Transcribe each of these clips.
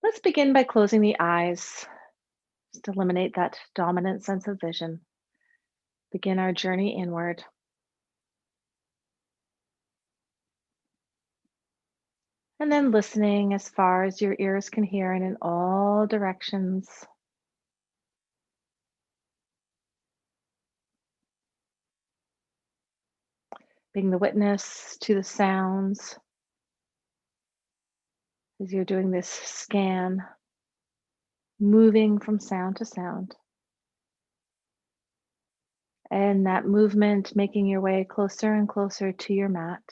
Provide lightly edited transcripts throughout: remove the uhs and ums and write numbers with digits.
Let's begin by closing the eyes. Just eliminate that dominant sense of vision. Begin our journey inward. And then listening as far as your ears can hear and in all directions. Being the witness to the sounds as you're doing this scan, moving from sound to sound. And that movement making your way closer and closer to your mat.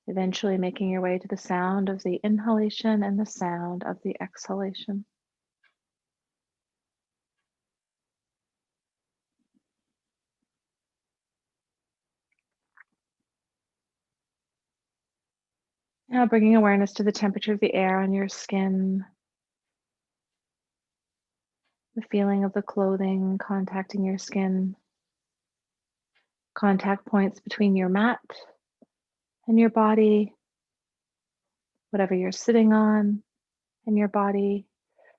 Eventually making your way to the sound of the inhalation and the sound of the exhalation. Now bringing awareness to the temperature of the air on your skin, the feeling of the clothing contacting your skin, contact points between your mat and your body, whatever you're sitting on, and your body,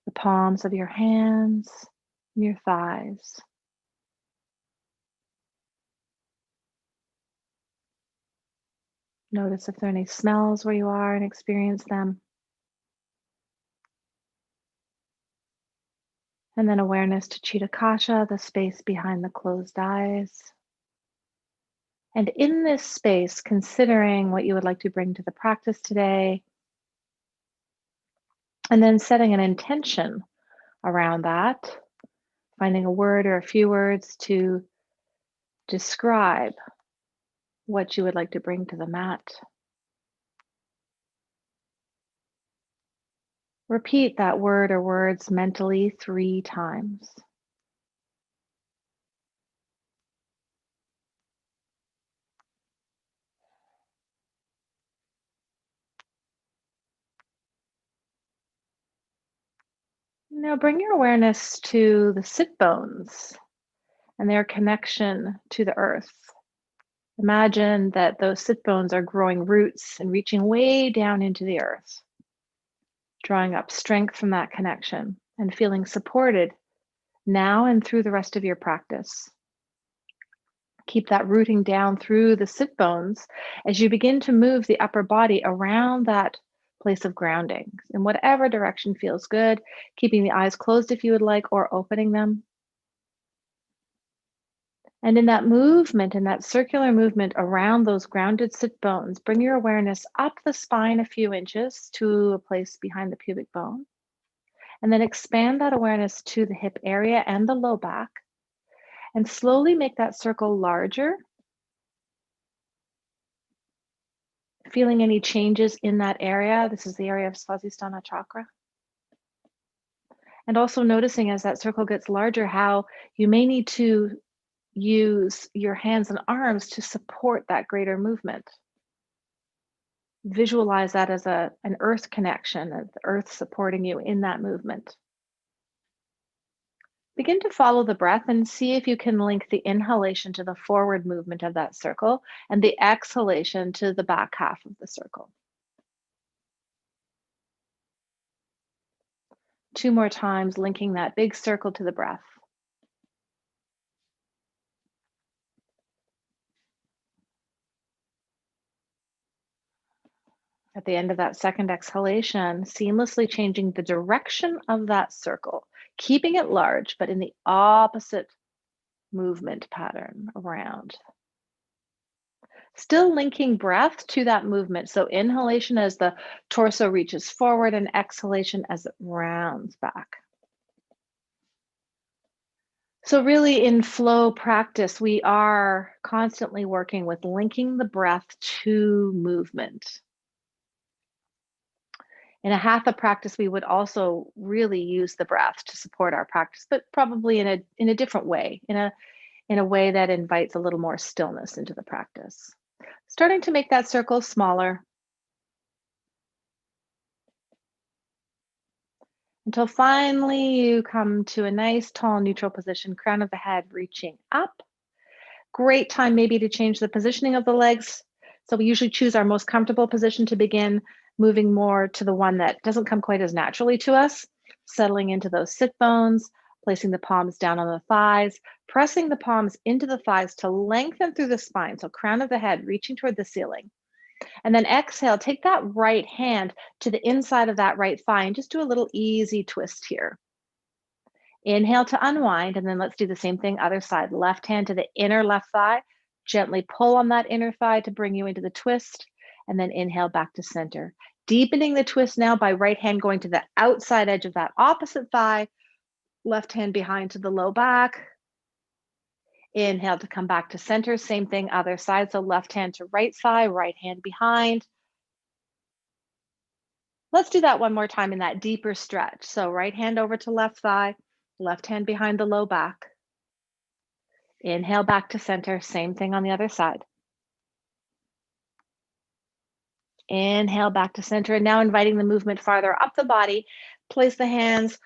the palms of your hands and your thighs. Notice if there are any smells where you are and experience them. And then awareness to Chitta Kasha, the space behind the closed eyes. And in this space, considering what you would like to bring to the practice today, and then setting an intention around that, finding a word or a few words to describe what you would like to bring to the mat. Repeat that word or words mentally 3 times. Now bring your awareness to the sit bones and their connection to the earth. Imagine that those sit bones are growing roots and reaching way down into the earth, drawing up strength from that connection and feeling supported now and through the rest of your practice. Keep that rooting down through the sit bones as you begin to move the upper body around that place of grounding in whatever direction feels good, keeping the eyes closed if you would like, or opening them. And in that movement, in that circular movement around those grounded sit bones, bring your awareness up the spine a few inches to a place behind the pubic bone. And then expand that awareness to the hip area and the low back. And slowly make that circle larger, feeling any changes in that area. This is the area of Svadhisthana chakra. And also noticing as that circle gets larger, how you may need to use your hands and arms to support that greater movement. Visualize that as an earth connection, of the earth supporting you in that movement. Begin to follow the breath and see if you can link the inhalation to the forward movement of that circle and the exhalation to the back half of the circle. 2 more times, linking that big circle to the breath. At the end of that second exhalation, seamlessly changing the direction of that circle, keeping it large, but in the opposite movement pattern around. Still linking breath to that movement. So inhalation as the torso reaches forward and exhalation as it rounds back. So really in flow practice, we are constantly working with linking the breath to movement. In a hatha practice, we would also really use the breath to support our practice, but probably in a different way, in a way that invites a little more stillness into the practice. Starting to make that circle smaller until finally you come to a nice tall neutral position, crown of the head reaching up, Great time maybe to change the positioning of the legs. So we usually choose our most comfortable position to begin, moving more to the one that doesn't come quite as naturally to us, settling into those sit bones, placing the palms down on the thighs, pressing the palms into the thighs to lengthen through the spine. So crown of the head reaching toward the ceiling. And then exhale, take that right hand to the inside of that right thigh and just do a little easy twist here. Inhale to unwind, and then let's do the same thing, other side. Left hand to the inner left thigh. Gently pull on that inner thigh to bring you into the twist, and then inhale back to center. Deepening the twist now by right hand going to the outside edge of that opposite thigh, left hand behind to the low back. Inhale to come back to center, same thing, other side. So left hand to right thigh, right hand behind. Let's do that one more time in that deeper stretch. So right hand over to left thigh, left hand behind the low back. Inhale back to center, same thing on the other side. Inhale back to center, and now inviting the movement farther up the body. Place the hands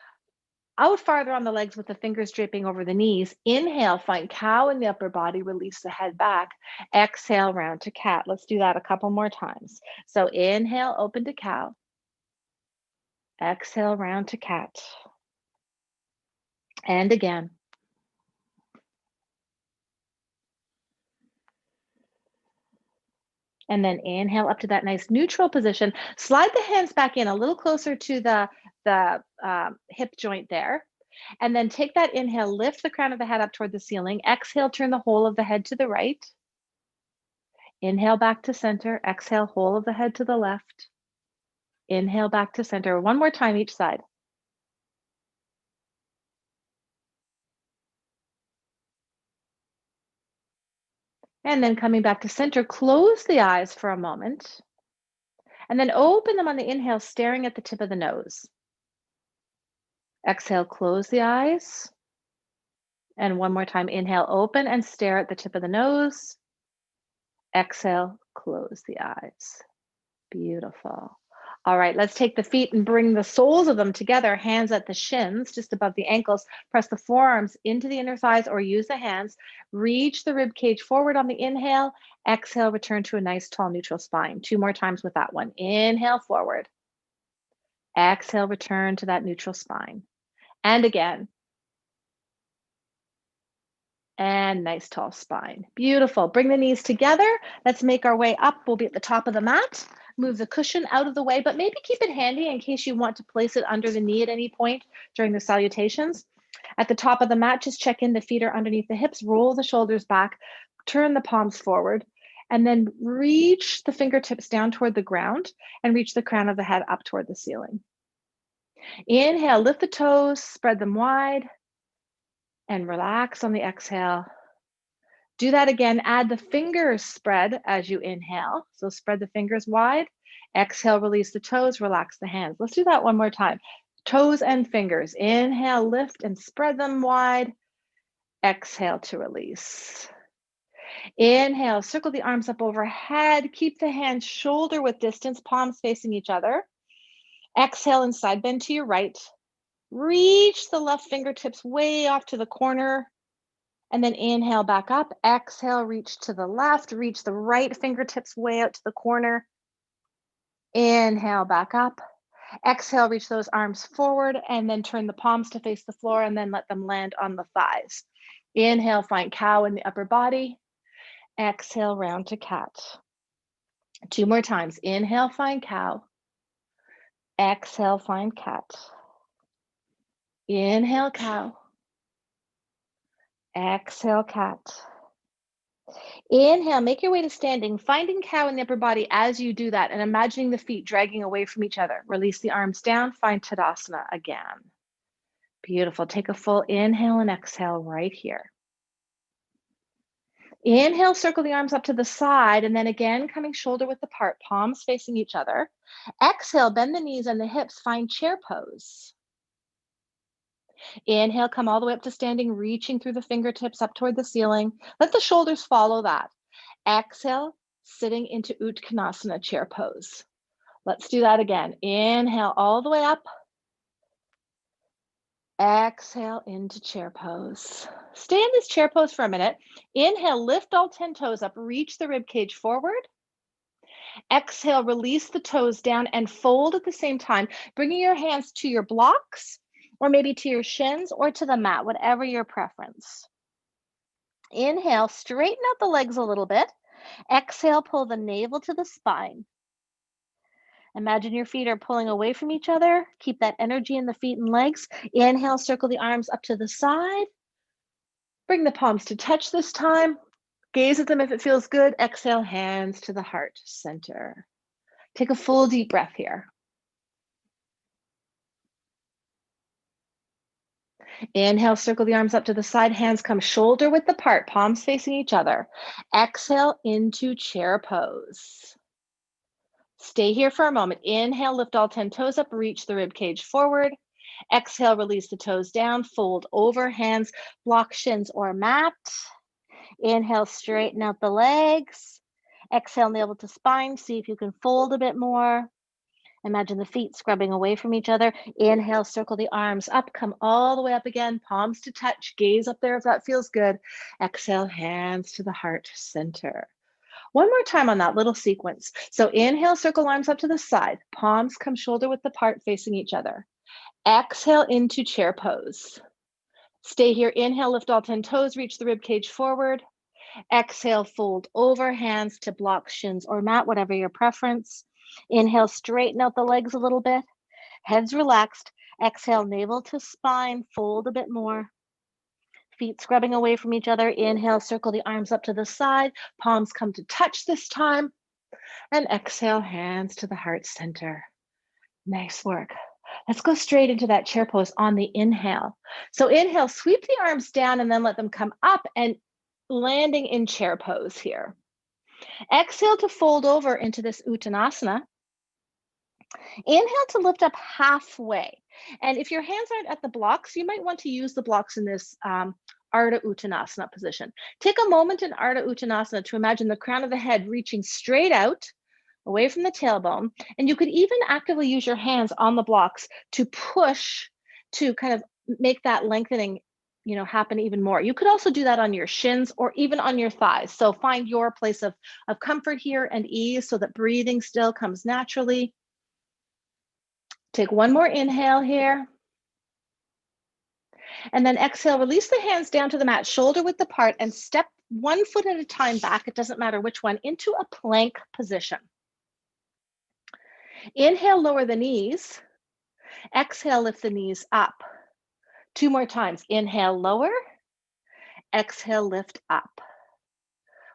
out farther on the legs with the fingers draping over the knees. Inhale, find cow in the upper body, release the head back. Exhale, round to cat. Let's do that a couple more times. So inhale, open to cow. Exhale, round to cat. And again. And then inhale up to that nice neutral position. Slide the hands back in a little closer to the hip joint there. And then take that inhale, lift the crown of the head up toward the ceiling. Exhale, turn the whole of the head to the right. Inhale back to center. Exhale, whole of the head to the left. Inhale back to center. One more time each side. And then coming back to center, close the eyes for a moment. And then open them on the inhale, staring at the tip of the nose. Exhale, close the eyes. And one more time, inhale, open and stare at the tip of the nose. Exhale, close the eyes. Beautiful. All right, let's take the feet and bring the soles of them together, hands at the shins, just above the ankles. Press the forearms into the inner thighs or use the hands. Reach the rib cage forward on the inhale. Exhale, return to a nice tall neutral spine. 2 more times with that one. Inhale forward. Exhale, return to that neutral spine. And again. And nice tall spine. Beautiful. Bring the knees together. Let's make our way up. We'll be at the top of the mat. Move the cushion out of the way, but maybe keep it handy in case you want to place it under the knee at any point during the salutations. At the top of the mat, just check in. The feet are underneath the hips. Roll the shoulders back. Turn the palms forward. And then reach the fingertips down toward the ground and reach the crown of the head up toward the ceiling. Inhale, lift the toes, spread them wide. And relax on the exhale. Do that again. Add the fingers spread as you inhale. So spread the fingers wide. Exhale, release the toes, relax the hands. Let's do that one more time. Toes and fingers. Inhale, lift and spread them wide. Exhale to release. Inhale, circle the arms up overhead. Keep the hands shoulder width distance, palms facing each other. Exhale and side bend to your right. Reach the left fingertips way off to the corner. And then inhale back up. Exhale, reach to the left. Reach the right fingertips way out to the corner. Inhale back up. Exhale, reach those arms forward and then turn the palms to face the floor and then let them land on the thighs. Inhale, find cow in the upper body. Exhale, round to cat. 2 more times. Inhale, find cow. Exhale, find cat. Inhale, cow. Exhale, cat. Inhale, make your way to standing, finding cow in the upper body as you do that and imagining the feet dragging away from each other. Release the arms down, find Tadasana again. Beautiful. Take a full inhale and exhale right here. Inhale, circle the arms up to the side, and then again, coming shoulder width apart, palms facing each other. Exhale, bend the knees and the hips, find chair pose. Inhale, come all the way up to standing, reaching through the fingertips up toward the ceiling. Let the shoulders follow that. Exhale, sitting into Uttanasana, chair pose. Let's do that again. Inhale all the way up. Exhale into chair pose. Stay in this chair pose for a minute. Inhale, lift all 10 toes up, reach the rib cage forward. Exhale, release the toes down and fold at the same time, bringing your hands to your blocks or maybe to your shins or to the mat, whatever your preference. Inhale, straighten out the legs a little bit. Exhale, pull the navel to the spine. Imagine your feet are pulling away from each other. Keep that energy in the feet and legs. Inhale, circle the arms up to the side. Bring the palms to touch this time. Gaze at them if it feels good. Exhale, hands to the heart center. Take a full deep breath here. Inhale, circle the arms up to the side. Hands come shoulder width apart, palms facing each other. Exhale into chair pose. Stay here for a moment. Inhale, lift all 10 toes up, reach the rib cage forward. Exhale, release the toes down, fold over, hands block shins or mat. Inhale, straighten out the legs. Exhale, navel to spine. See if you can fold a bit more. Imagine the feet scrubbing away from each other. Inhale, circle the arms up, come all the way up again, palms to touch, gaze up there if that feels good. Exhale, hands to the heart center. One more time on that little sequence. So inhale, circle arms up to the side, palms come shoulder width apart, facing each other. Exhale into chair pose. Stay here. Inhale, lift all 10 toes, reach the rib cage forward. Exhale, fold over, hands to block, shins, or mat, whatever your preference. Inhale, straighten out the legs a little bit. Heads relaxed. Exhale, navel to spine, fold a bit more. Feet scrubbing away from each other. Inhale, circle the arms up to the side. Palms come to touch this time. And exhale, hands to the heart center. Nice work. Let's go straight into that chair pose on the inhale. So inhale, sweep the arms down and then let them come up and landing in chair pose here. Exhale to fold over into this Uttanasana. Inhale to lift up halfway. And if your hands aren't at the blocks, you might want to use the blocks in this Ardha Uttanasana position. Take a moment in Ardha Uttanasana to imagine the crown of the head reaching straight out away from the tailbone. And you could even actively use your hands on the blocks to push to kind of make that lengthening happen even more. You could also do that on your shins or even on your thighs. So find your place of comfort here and ease so that breathing still comes naturally. Take one more inhale here. And then exhale, release the hands down to the mat, shoulder width apart, and step one foot at a time back, it doesn't matter which one, into a plank position. Inhale, lower the knees. Exhale, lift the knees up. Two more times. Inhale, lower. Exhale, lift up.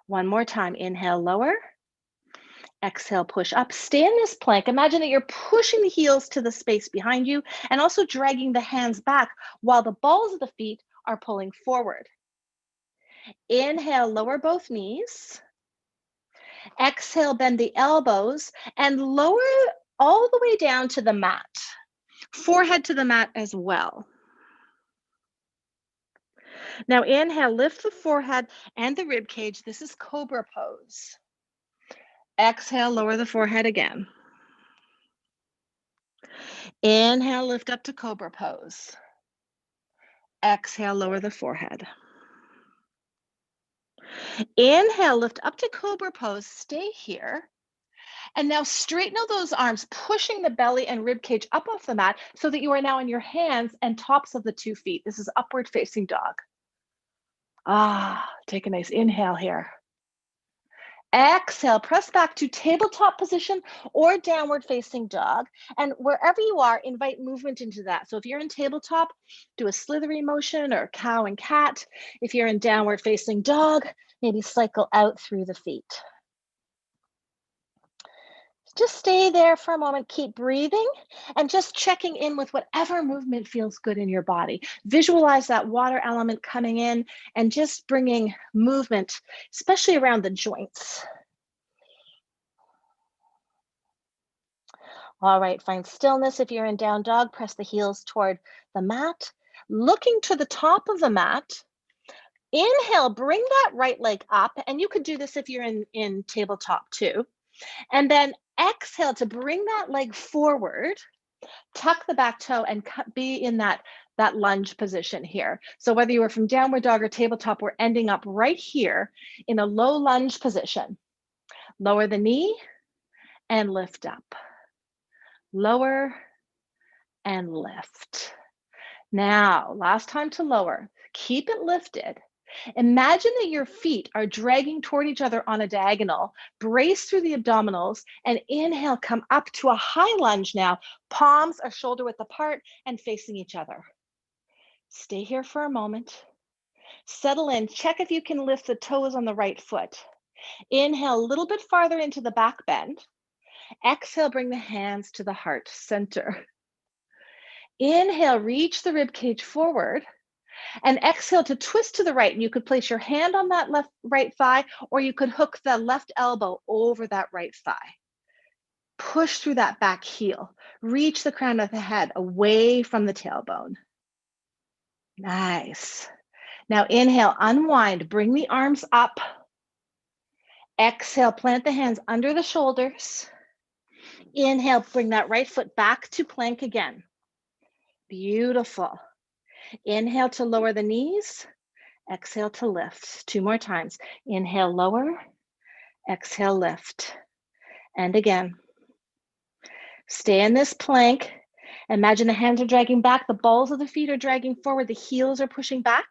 One more time. Inhale, lower. Exhale, push up. Stay in this plank. Imagine that you're pushing the heels to the space behind you and also dragging the hands back while the balls of the feet are pulling forward. Inhale, lower both knees. Exhale, bend the elbows and lower all the way down to the mat. Forehead to the mat as well. Now inhale, lift the forehead and the rib cage. This is Cobra pose. Exhale, lower the forehead again. Inhale, lift up to Cobra pose. Exhale, lower the forehead. Inhale, lift up to Cobra pose. Stay here. And now straighten out those arms, pushing the belly and rib cage up off the mat so that you are now on your hands and tops of the 2 feet. This is upward facing dog. Take a nice inhale here. Exhale, press back to tabletop position or downward facing dog. And wherever you are, invite movement into that. So if you're in tabletop, do a slithery motion or cow and cat. If you're in downward facing dog, maybe cycle out through the feet. Just stay there for a moment, keep breathing, and just checking in with whatever movement feels good in your body. Visualize that water element coming in and just bringing movement, especially around the joints. All right, find stillness. If you're in down dog, press the heels toward the mat. Looking to the top of the mat, inhale, bring that right leg up, and you could do this if you're in tabletop too. And then exhale to bring that leg forward Tuck the back toe and be in that lunge position here. So whether you were from downward dog or tabletop, we're ending up right here in a low lunge position. Lower the knee and lift up. Lower and lift. Now, last time to lower. Keep it lifted. Imagine that your feet are dragging toward each other on a diagonal. Brace through the abdominals and inhale, come up to a high lunge now. Palms are shoulder width apart and facing each other. Stay here for a moment. Settle in. Check if you can lift the toes on the right foot. Inhale a little bit farther into the back bend. Exhale, bring the hands to the heart center. Inhale, reach the rib cage forward. And exhale to twist to the right. And you could place your hand on that right thigh, or you could hook the left elbow over that right thigh. Push through that back heel. Reach the crown of the head away from the tailbone. Nice. Now inhale, unwind, bring the arms up. Exhale, plant the hands under the shoulders. Inhale, bring that right foot back to plank again. Beautiful. Inhale to lower the knees. Exhale to lift. 2 more times. Inhale, lower. Exhale, lift. And again. Stay in this plank. Imagine the hands are dragging back. The balls of the feet are dragging forward. The heels are pushing back.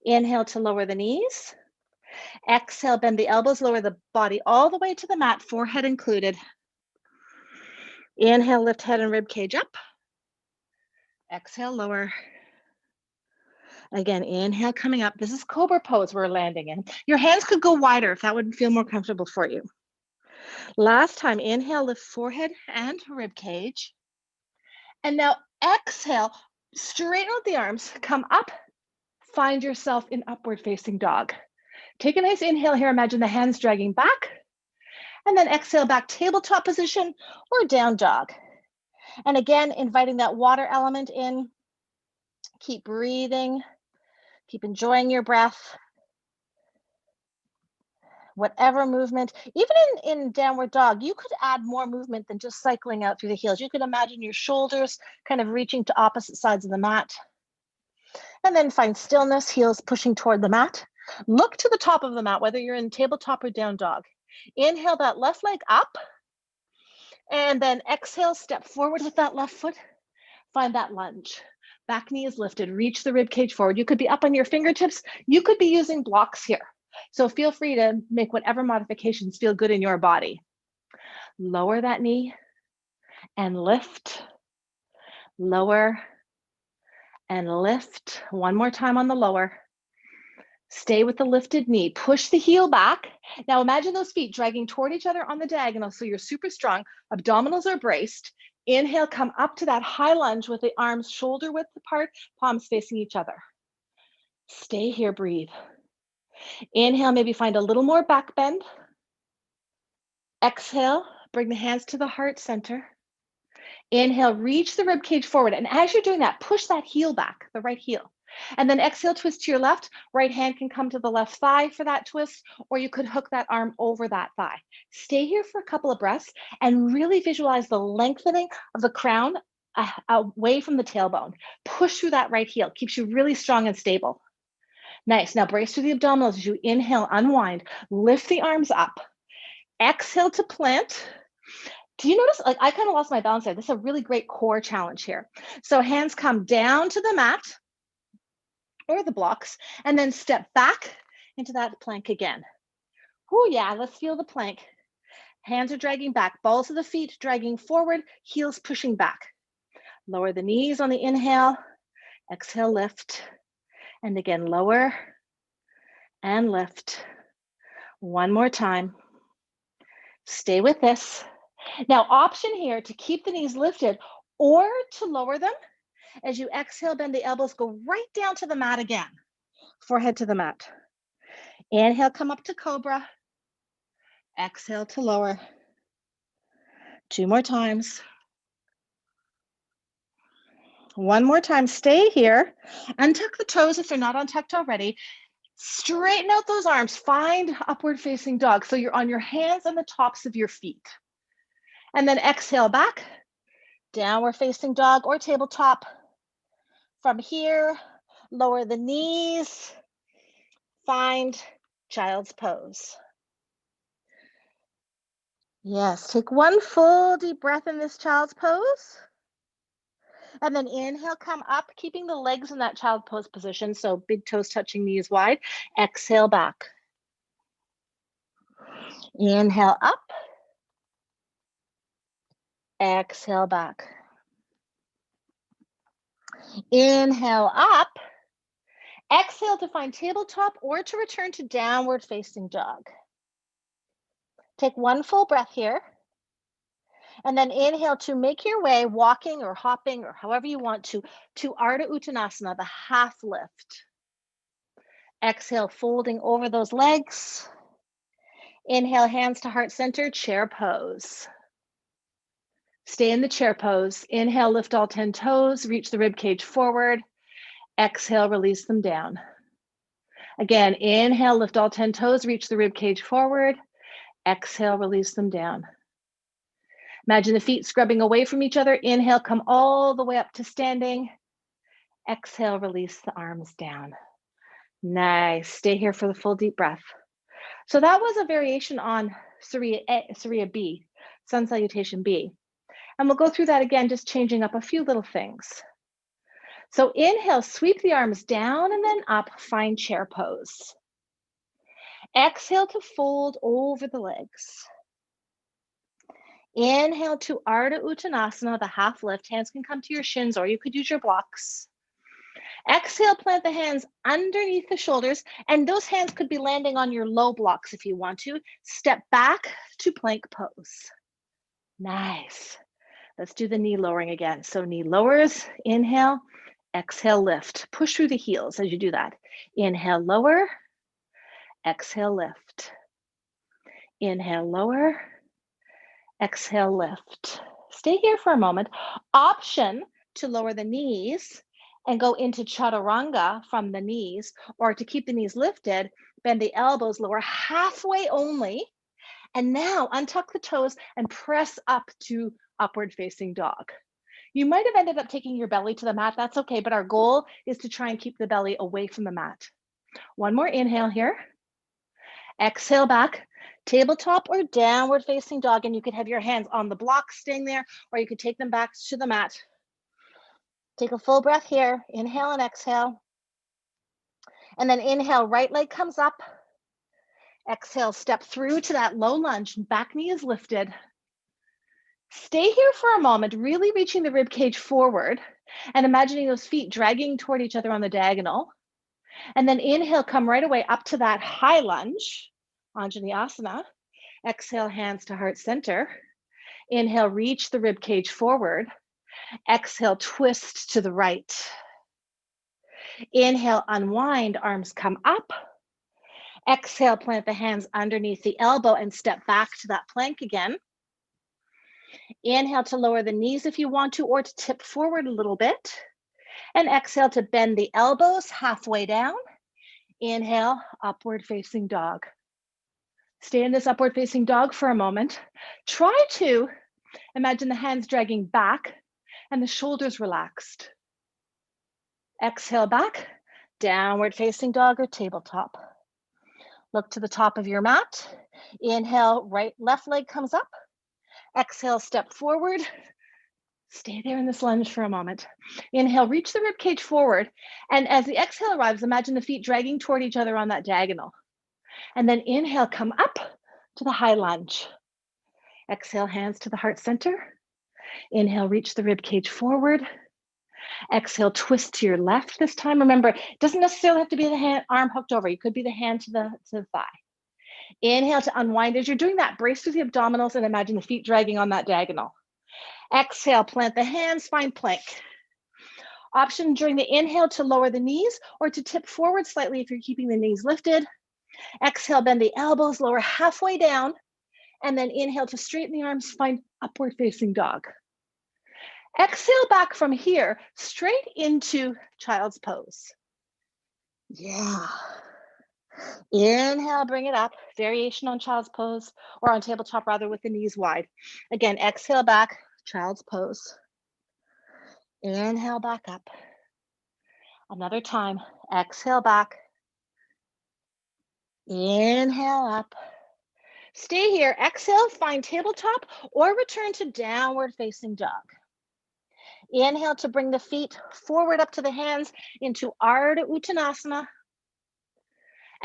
Inhale to lower the knees. Exhale, bend the elbows, lower the body all the way to the mat, forehead included. Inhale, lift head and rib cage up. Exhale, lower. Again, inhale, coming up. This is cobra pose we're landing in. Your hands could go wider if that would feel more comfortable for you. Last time, inhale, lift forehead and rib cage. And now exhale, straighten out the arms, come up, find yourself in upward facing dog. Take a nice inhale here, imagine the hands dragging back, and then exhale back tabletop position or down dog. And again, inviting that water element in. Keep breathing, keep enjoying your breath. Whatever movement, even in downward dog, you could add more movement than just cycling out through the heels. You could imagine your shoulders kind of reaching to opposite sides of the mat. And then find stillness, heels pushing toward the mat. Look to the top of the mat, whether you're in tabletop or down dog. Inhale that left leg up. And then exhale, step forward with that left foot. Find that lunge. Back knee is lifted, reach the rib cage forward. You could be up on your fingertips. You could be using blocks here. So feel free to make whatever modifications feel good in your body. Lower that knee and lift. Lower and lift. One more time on the lower. Stay with the lifted knee. Push the heel back. Now imagine those feet dragging toward each other on the diagonal so you're super strong. Abdominals are braced. Inhale, come up to that high lunge with the arms shoulder width apart, palms facing each other. Stay here, breathe. Inhale, maybe find a little more back bend. Exhale, bring the hands to the heart center. Inhale, reach the rib cage forward. And as you're doing that, push that heel back, the right heel. And then exhale, twist to your left. Right hand can come to the left thigh for that twist, or you could hook that arm over that thigh. Stay here for a couple of breaths and really visualize the lengthening of the crown away from the tailbone. Push through that right heel, keeps you really strong and stable. Nice. Now brace through the abdominals as you inhale, unwind, lift the arms up. Exhale to plant. Do you notice, like I kind of lost my balance there. This is a really great core challenge here. So hands come down to the mat or the blocks, and then step back into that plank again. Oh yeah, let's feel the plank. Hands are dragging back, balls of the feet dragging forward, heels pushing back. Lower the knees on the inhale, exhale, lift. And again, lower and lift. One more time. Stay with this. Now, option here to keep the knees lifted or to lower them. As you exhale, bend the elbows, go right down to the mat again. Forehead to the mat. Inhale, come up to cobra. Exhale to lower. 2 more times. One more time, stay here. Untuck the toes if they're not untucked already. Straighten out those arms. Find upward facing dog. So you're on your hands and the tops of your feet. And then exhale back. Downward facing dog or tabletop. From here, lower the knees, find child's pose. Yes, take one full deep breath in this child's pose. And then inhale, come up, keeping the legs in that child pose position. So big toes touching knees wide. Exhale back. Inhale up. Exhale back. Inhale up. Exhale to find tabletop or to return to downward facing dog. Take one full breath here. And then inhale to make your way, walking or hopping or however you want to Ardha Uttanasana, the half lift. Exhale, folding over those legs. Inhale, hands to heart center, chair pose. Stay in the chair pose. Inhale, lift all 10 toes, reach the rib cage forward. Exhale, release them down. Again, inhale, lift all 10 toes, reach the rib cage forward. Exhale, release them down. Imagine the feet scrubbing away from each other. Inhale, come all the way up to standing. Exhale, release the arms down. Nice. Stay here for the full deep breath. So that was a variation on Surya B, Sun Salutation B. And we'll go through that again, just changing up a few little things. So inhale, sweep the arms down and then up, find chair pose. Exhale to fold over the legs. Inhale to Ardha Uttanasana, the half lift. Hands can come to your shins or you could use your blocks. Exhale, plant the hands underneath the shoulders, and those hands could be landing on your low blocks if you want to. Step back to plank pose. Nice. Let's do the knee lowering again. So knee lowers, inhale, exhale, lift. Push through the heels as you do that. Inhale, lower, exhale, lift. Inhale, lower, exhale, lift. Stay here for a moment. Option to lower the knees and go into chaturanga from the knees, or to keep the knees lifted, bend the elbows, lower halfway only. And now untuck the toes and press up to upward facing dog. You might have ended up taking your belly to the mat. That's okay, but our goal is to try and keep the belly away from the mat. One more inhale here. Exhale back, tabletop or downward facing dog. And you could have your hands on the block staying there, or you could take them back to the mat. Take a full breath here. Inhale and exhale. And then inhale, right leg comes up. Exhale, step through to that low lunge. Back knee is lifted. Stay here for a moment, really reaching the rib cage forward and imagining those feet dragging toward each other on the diagonal. And then inhale, come right away up to that high lunge, Anjaneyasana. Exhale, hands to heart center. Inhale, reach the rib cage forward. Exhale, twist to the right. Inhale, unwind, arms come up. Exhale, plant the hands underneath the elbow and step back to that plank again. Inhale to lower the knees if you want to, or to tip forward a little bit. And exhale to bend the elbows halfway down. Inhale, upward facing dog. Stay in this upward facing dog for a moment. Try to imagine the hands dragging back and the shoulders relaxed. Exhale back, downward facing dog or tabletop. Look to the top of your mat. Inhale, left leg comes up. Exhale, step forward. Stay there in this lunge for a moment. Inhale, reach the rib cage forward. And as the exhale arrives, imagine the feet dragging toward each other on that diagonal. And then inhale, come up to the high lunge. Exhale, hands to the heart center. Inhale, reach the rib cage forward. Exhale, twist to your left this time. Remember, it doesn't necessarily have to be the arm hooked over. You could be the hand to the thigh. Inhale to unwind. As you're doing that, brace through the abdominals and imagine the feet dragging on that diagonal. Exhale, plant the hands, find plank. Option during the inhale to lower the knees or to tip forward slightly if you're keeping the knees lifted. Exhale, bend the elbows, lower halfway down. And then inhale to straighten the arms, find upward facing dog. Exhale back from here, straight into child's pose. Yeah. Inhale, bring it up. Variation on child's pose, or on tabletop rather, with the knees wide. Again, exhale back, child's pose. Inhale back up. Another time. Exhale back. Inhale up. Stay here. Exhale, find tabletop or return to downward facing dog. Inhale to bring the feet forward up to the hands into Ardha Uttanasana.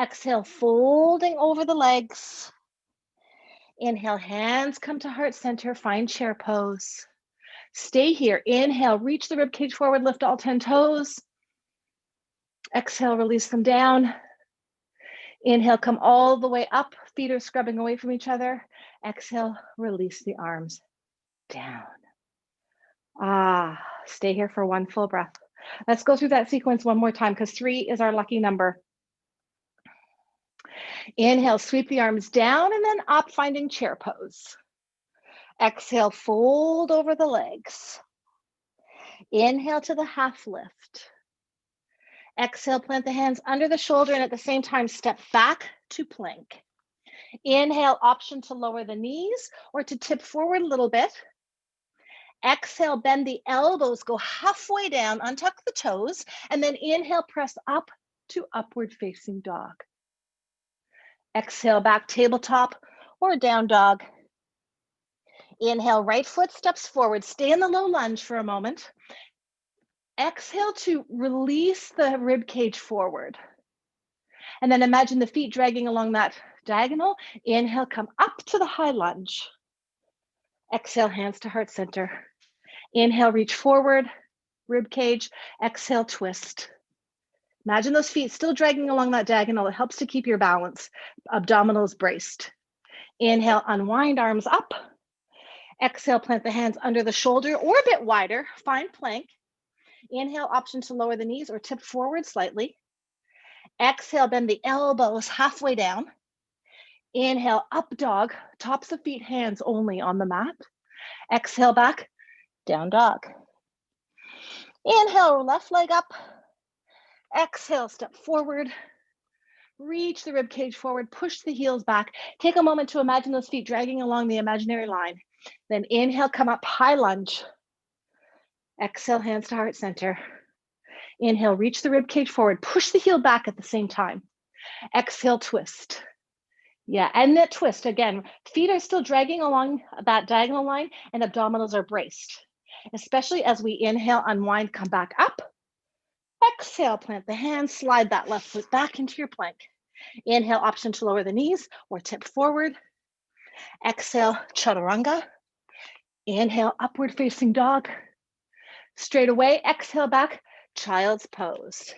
Exhale, folding over the legs. Inhale, hands come to heart center, find chair pose. Stay here. Inhale, reach the ribcage forward, lift all 10 toes. Exhale, release them down. Inhale, come all the way up. Feet are scrubbing away from each other. Exhale, release the arms down. Stay here for one full breath. Let's go through that sequence one more time because 3 is our lucky number. Inhale, sweep the arms down and then up, finding chair pose. Exhale, fold over the legs. Inhale to the half lift. Exhale, plant the hands under the shoulder and at the same time, step back to plank. Inhale, option to lower the knees or to tip forward a little bit. Exhale, bend the elbows, go halfway down, untuck the toes, and then inhale, press up to upward facing dog. Exhale, back tabletop or down dog. Inhale, right foot steps forward. Stay in the low lunge for a moment. Exhale to release the rib cage forward. And then imagine the feet dragging along that diagonal. Inhale, come up to the high lunge. Exhale, hands to heart center. Inhale, reach forward, rib cage. Exhale, twist. Imagine those feet still dragging along that diagonal. It helps to keep your balance. Abdominals braced. Inhale, unwind, arms up. Exhale, plant the hands under the shoulder or a bit wider. Find plank. Inhale, option to lower the knees or tip forward slightly. Exhale, bend the elbows halfway down. Inhale, up dog, tops of feet, hands only on the mat. Exhale, back, down dog. Inhale, left leg up. Exhale, step forward. Reach the rib cage forward, push the heels back. Take a moment to imagine those feet dragging along the imaginary line. Then inhale, come up, high lunge. Exhale, hands to heart center. Inhale, reach the rib cage forward, push the heel back at the same time. Exhale, twist. Yeah, and that twist again, feet are still dragging along that diagonal line and abdominals are braced, especially as we inhale, unwind, come back up. Exhale, plant the hands, slide that left foot back into your plank. Inhale, option to lower the knees or tip forward. Exhale, chaturanga. Inhale, upward facing dog. Straight away, exhale back, child's pose.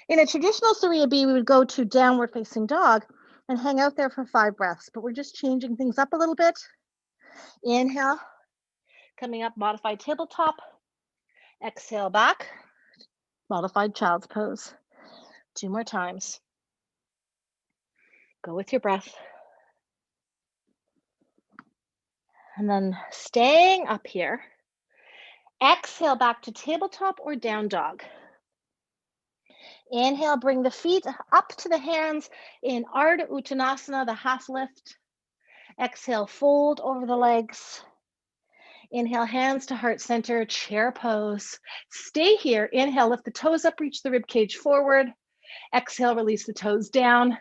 In a traditional Surya B, we would go to downward facing dog and hang out there for 5 breaths, but we're just changing things up a little bit. Inhale, coming up, modified tabletop. Exhale back, modified child's pose. 2 more times. Go with your breath. And then staying up here, exhale back to tabletop or down dog. Inhale, bring the feet up to the hands in Ardha Uttanasana, the half lift. Exhale, fold over the legs. Inhale, hands to heart center, chair pose. Stay here. Inhale, lift the toes up, reach the rib cage forward. Exhale, release the toes down.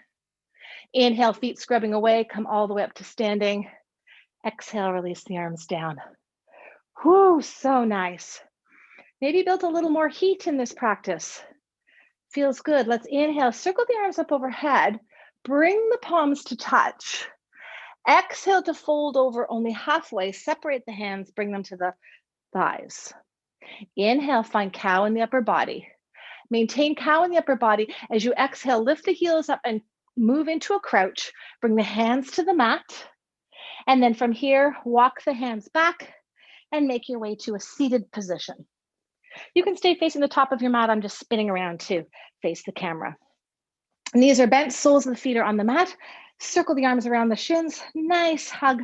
Inhale, feet scrubbing away, come all the way up to standing. Exhale, release the arms down. Whew, so nice. Maybe build a little more heat in this practice. Feels good. Let's inhale, circle the arms up overhead, bring the palms to touch. Exhale to fold over only halfway, separate the hands, bring them to the thighs. Inhale, find cow in the upper body. Maintain cow in the upper body. As you exhale, lift the heels up and move into a crouch. Bring the hands to the mat. And then from here, walk the hands back and make your way to a seated position. You can stay facing the top of your mat. I'm just spinning around to face the camera. Knees are bent, soles of the feet are on the mat. Circle the arms around the shins. Nice hug,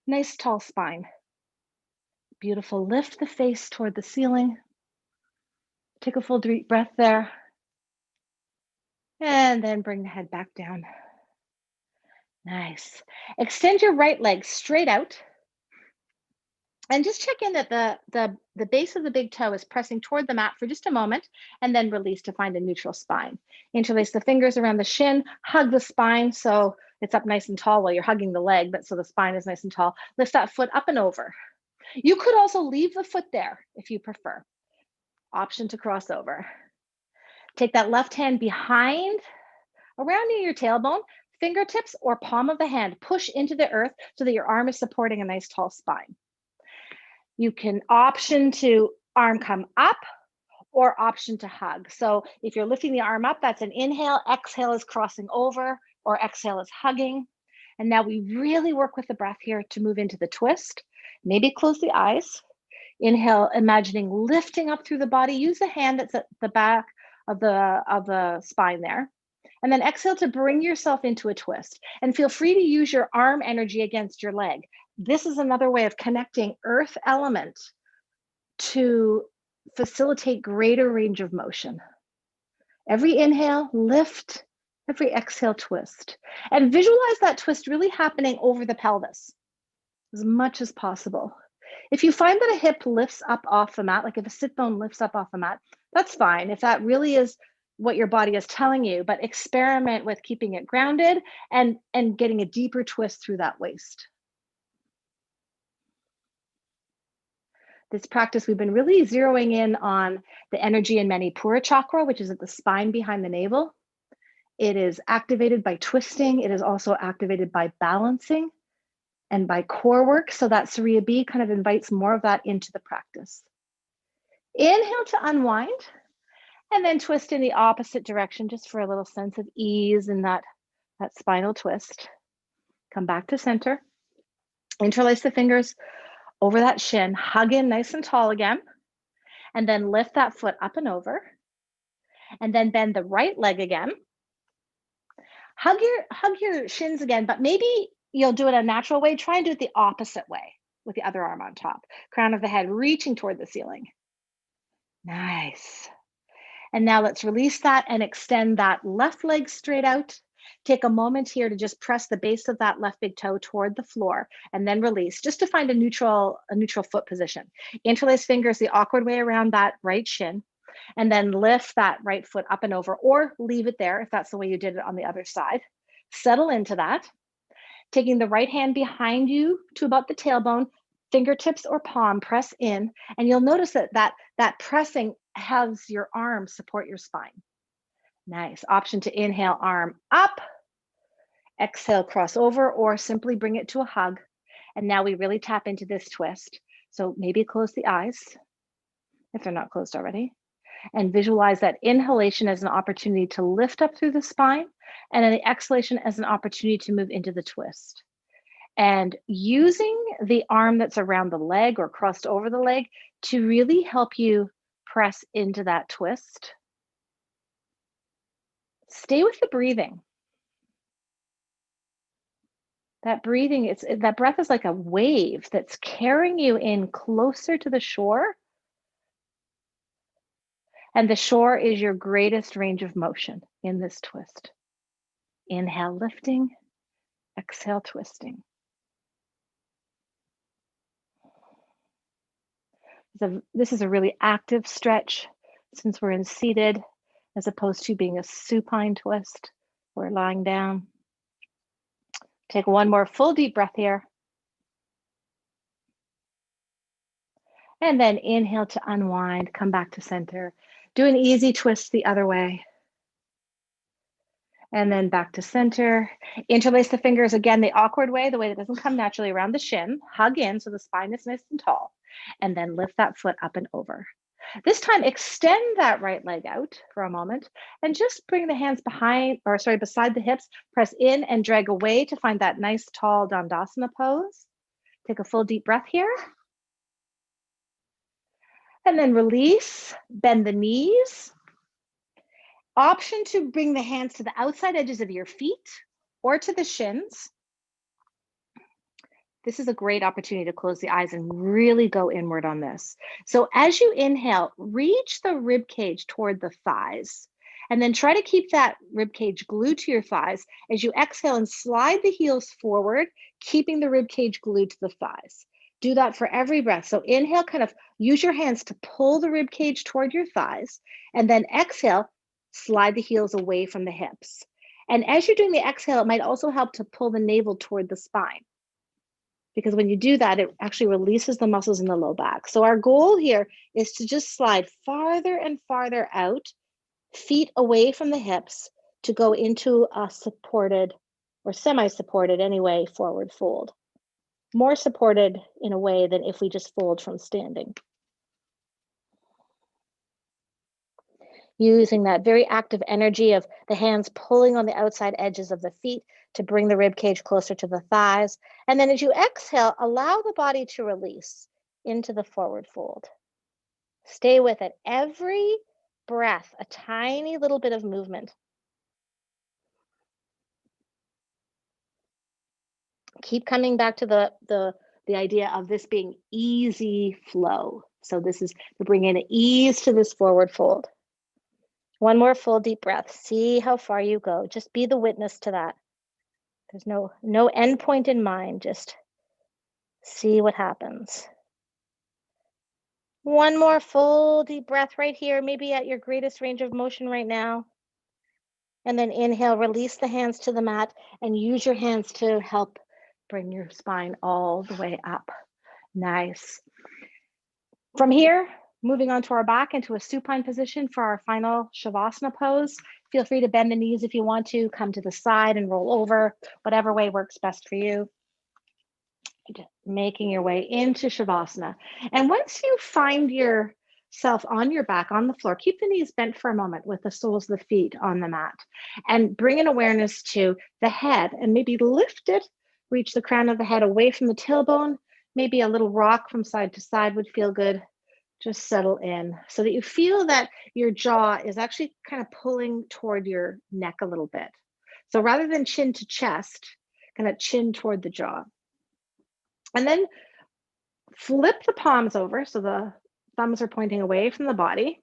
nice tall spine. Beautiful. Lift the face toward the ceiling. Take a full deep breath there. And then bring the head back down. Nice. Extend your right leg straight out. And just check in that the base of the big toe is pressing toward the mat for just a moment, and then release to find a neutral spine. Interlace the fingers around the shin, hug the spine so it's up nice and tall while you're hugging the leg, but so the spine is nice and tall. Lift that foot up and over. You could also leave the foot there if you prefer. Option to cross over. Take that left hand behind, around near your tailbone, fingertips or palm of the hand, push into the earth so that your arm is supporting a nice tall spine. You can option to arm come up or option to hug. So if you're lifting the arm up, that's an inhale, exhale is crossing over, or exhale is hugging. And now we really work with the breath here to move into the twist. Maybe close the eyes. Inhale, imagining lifting up through the body. Use the hand that's at the back of the spine there. And then exhale to bring yourself into a twist. And feel free to use your arm energy against your leg. This is another way of connecting earth element to facilitate greater range of motion. Every inhale, lift. Every exhale, twist. And visualize that twist really happening over the pelvis as much as possible. If you find that a hip lifts up off the mat, like if a sit bone lifts up off the mat, that's fine. If that really is what your body is telling you, but experiment with keeping it grounded and getting a deeper twist through that waist. This practice, we've been really zeroing in on the energy in Manipura chakra, which is at the spine behind the navel. It is activated by twisting. It is also activated by balancing and by core work. So that Surya B kind of invites more of that into the practice. Inhale to unwind, and then twist in the opposite direction just for a little sense of ease in that spinal twist. Come back to center. Interlace the fingers over that shin, hug in nice and tall again, and then lift that foot up and over, and then bend the right leg again. Hug your shins again, but maybe you'll do it a natural way. Try and do it the opposite way with the other arm on top. Crown of the head reaching toward the ceiling. Nice. And now let's release that and extend that left leg straight out. Take a moment here to just press the base of that left big toe toward the floor and then release just to find a neutral foot position. Interlace fingers the awkward way around that right shin, and then lift that right foot up and over, or leave it there if that's the way you did it on the other side. Settle into that. Taking the right hand behind you to about the tailbone, fingertips or palm, press in, and you'll notice that pressing has your arm support your spine. Nice. Option to inhale, arm up, exhale, cross over, or simply bring it to a hug. And now we really tap into this twist. So maybe close the eyes if they're not closed already, and visualize that inhalation as an opportunity to lift up through the spine, and then the exhalation as an opportunity to move into the twist. And using the arm that's around the leg or crossed over the leg to really help you press into that twist. Stay with the breathing. That breathing, that breath is like a wave that's carrying you in closer to the shore. And the shore is your greatest range of motion in this twist. Inhale, lifting, exhale, twisting. This is a really active stretch since we're in seated, as opposed to being a supine twist. We're lying down. Take one more full deep breath here. And then inhale to unwind, come back to center. Do an easy twist the other way. And then back to center. Interlace the fingers again, the awkward way, the way that doesn't come naturally, around the shin. Hug in so the spine is nice and tall. And then lift that foot up and over. This time, extend that right leg out for a moment and just bring the hands beside the hips. Press in and drag away to find that nice tall Dandasana pose. Take a full deep breath here. And then release, bend the knees. Option to bring the hands to the outside edges of your feet or to the shins. This is a great opportunity to close the eyes and really go inward on this. So as you inhale, reach the rib cage toward the thighs, and then try to keep that rib cage glued to your thighs as you exhale and slide the heels forward, keeping the rib cage glued to the thighs. Do that for every breath. So inhale, kind of use your hands to pull the rib cage toward your thighs, and then exhale, slide the heels away from the hips. And as you're doing the exhale, it might also help to pull the navel toward the spine, because when you do that, it actually releases the muscles in the low back. So our goal here is to just slide farther and farther out, feet away from the hips, to go into a supported or semi-supported anyway forward fold. More supported in a way than if we just fold from standing. Using that very active energy of the hands pulling on the outside edges of the feet to bring the rib cage closer to the thighs. And then as you exhale, allow the body to release into the forward fold. Stay with it. Every breath, a tiny little bit of movement. Keep coming back to the idea of this being easy flow. So this is to bring in ease to this forward fold. One more full deep breath. See how far you go. Just be the witness to that. There's no end point in mind. Just see what happens. One more full deep breath right here, maybe at your greatest range of motion right now. And then inhale, release the hands to the mat and use your hands to help bring your spine all the way up. Nice. From here, moving on to our back into a supine position for our final Shavasana pose. Feel free to bend the knees if you want to, come to the side and roll over, whatever way works best for you. Just making your way into Shavasana. And once you find yourself on your back on the floor, keep the knees bent for a moment with the soles of the feet on the mat, and bring an awareness to the head, and maybe lift it, reach the crown of the head away from the tailbone. Maybe a little rock from side to side would feel good. Just settle in so that you feel that your jaw is actually kind of pulling toward your neck a little bit. So rather than chin to chest, kind of chin toward the jaw. And then flip the palms over so the thumbs are pointing away from the body.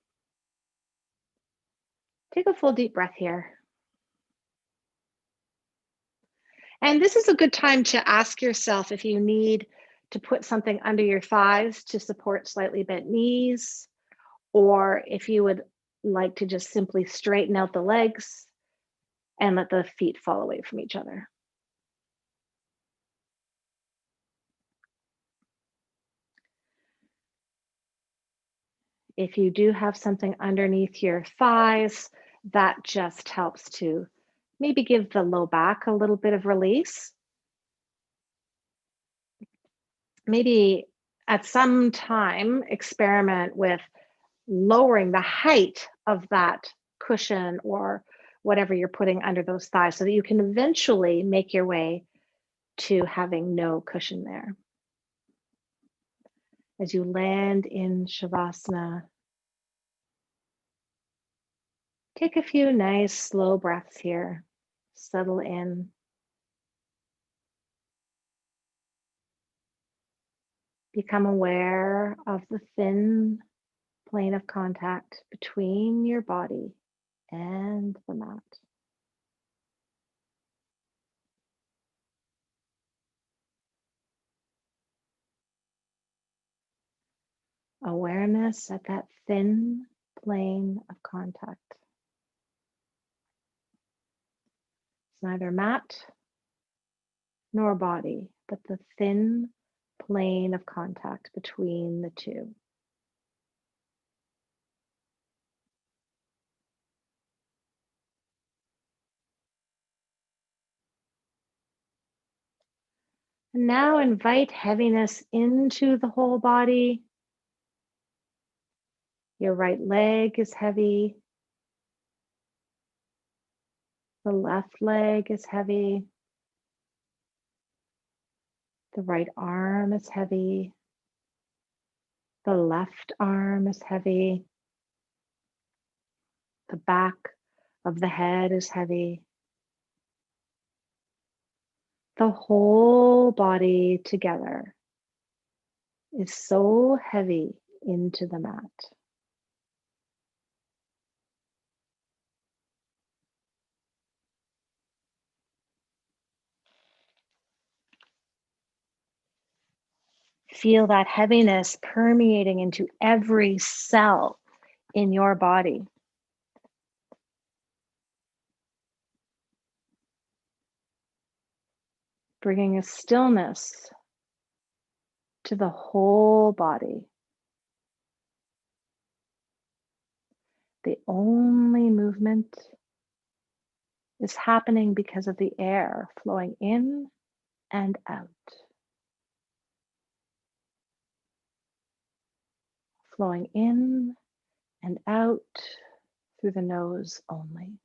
Take a full deep breath here. And this is a good time to ask yourself if you need to put something under your thighs to support slightly bent knees, or if you would like to just simply straighten out the legs and let the feet fall away from each other. If you do have something underneath your thighs, that just helps to maybe give the low back a little bit of release. Maybe at some time experiment with lowering the height of that cushion or whatever you're putting under those thighs so that you can eventually make your way to having no cushion there. As you land in Shavasana, take a few nice slow breaths here. Settle in. Become aware of the thin plane of contact between your body and the mat. Awareness at that thin plane of contact. It's neither mat nor body, but the thin plane of contact between the two. And now invite heaviness into the whole body. Your right leg is heavy. The left leg is heavy. The right arm is heavy. The left arm is heavy. The back of the head is heavy. The whole body together is so heavy into the mat. Feel that heaviness permeating into every cell in your body. Bringing a stillness to the whole body. The only movement is happening because of the air flowing in and out. Flowing in and out through the nose only.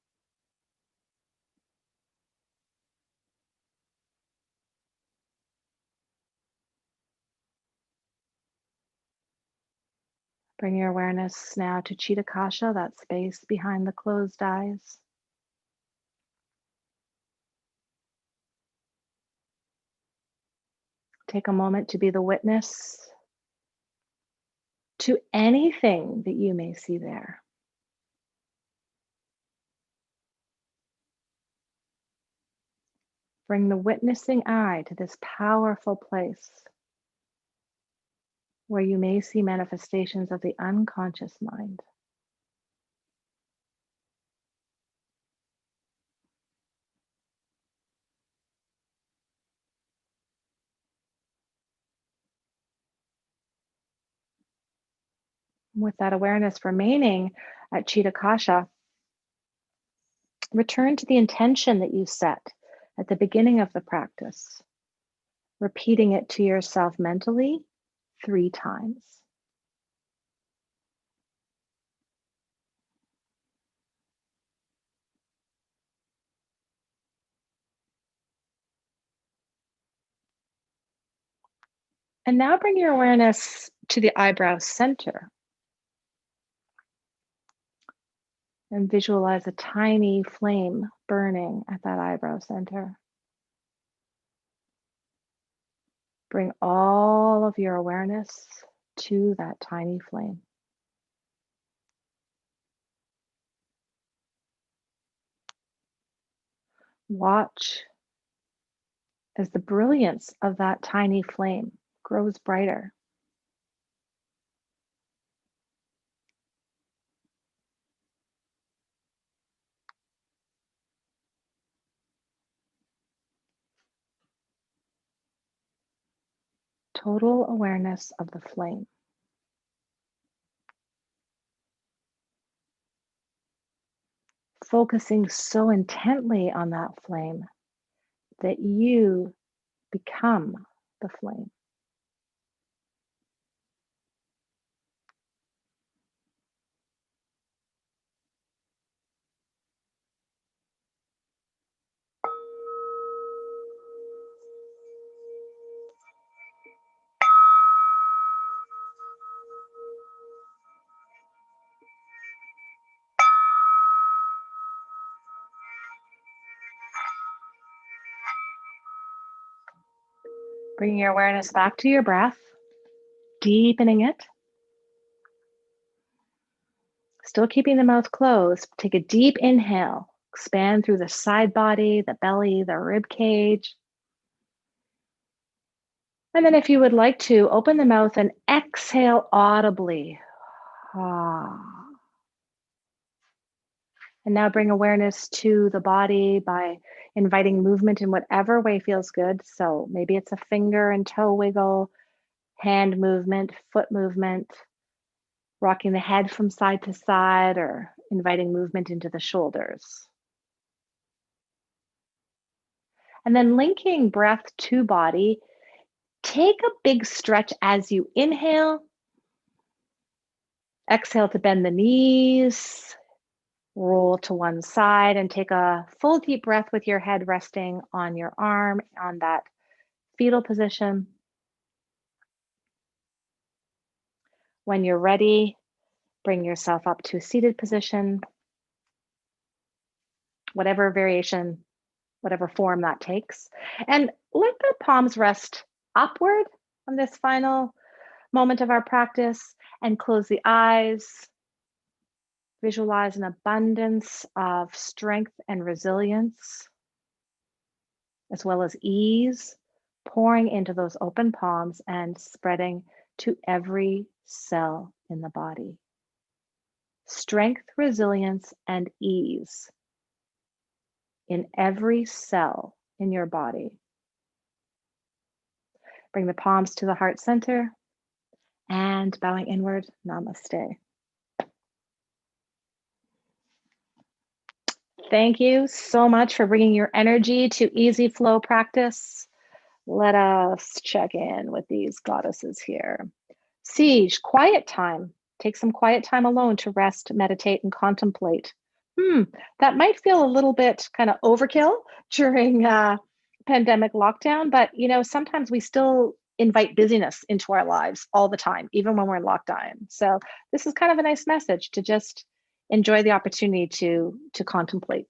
Bring your awareness now to Chitta Kasha, that space behind the closed eyes. Take a moment to be the witness to anything that you may see there. Bring the witnessing eye to this powerful place where you may see manifestations of the unconscious mind. With that awareness remaining at Chitta Kasha, return to the intention that you set at the beginning of the practice, repeating it to yourself mentally 3 times. And now bring your awareness to the eyebrow center and visualize a tiny flame burning at that eyebrow center. Bring all of your awareness to that tiny flame. Watch as the brilliance of that tiny flame grows brighter. Total awareness of the flame. Focusing so intently on that flame that you become the flame. Bringing your awareness back to your breath, deepening it. Still keeping the mouth closed. Take a deep inhale. Expand through the side body, the belly, the rib cage. And then if you would like to, open the mouth and exhale audibly. Ah. And now bring awareness to the body by inviting movement in whatever way feels good. So maybe it's a finger and toe wiggle, hand movement, foot movement, rocking the head from side to side, or inviting movement into the shoulders. And then linking breath to body, take a big stretch as you inhale. Exhale to bend the knees, roll to one side, and take a full deep breath with your head resting on your arm on that fetal position. When you're ready, bring yourself up to a seated position, whatever variation, whatever form that takes. And let the palms rest upward on this final moment of our practice, and close the eyes. Visualize an abundance of strength and resilience, as well as ease pouring into those open palms and spreading to every cell in the body. Strength, resilience, and ease in every cell in your body. Bring the palms to the heart center and bowing inward, namaste. Thank you so much for bringing your energy to easy flow practice. Let us check in with these goddesses here. Siege, quiet time. Take some quiet time alone to rest, meditate, and contemplate. That might feel a little bit kind of overkill during pandemic lockdown, but sometimes we still invite busyness into our lives all the time, even when we're in lockdown. So this is kind of a nice message to just enjoy the opportunity to contemplate.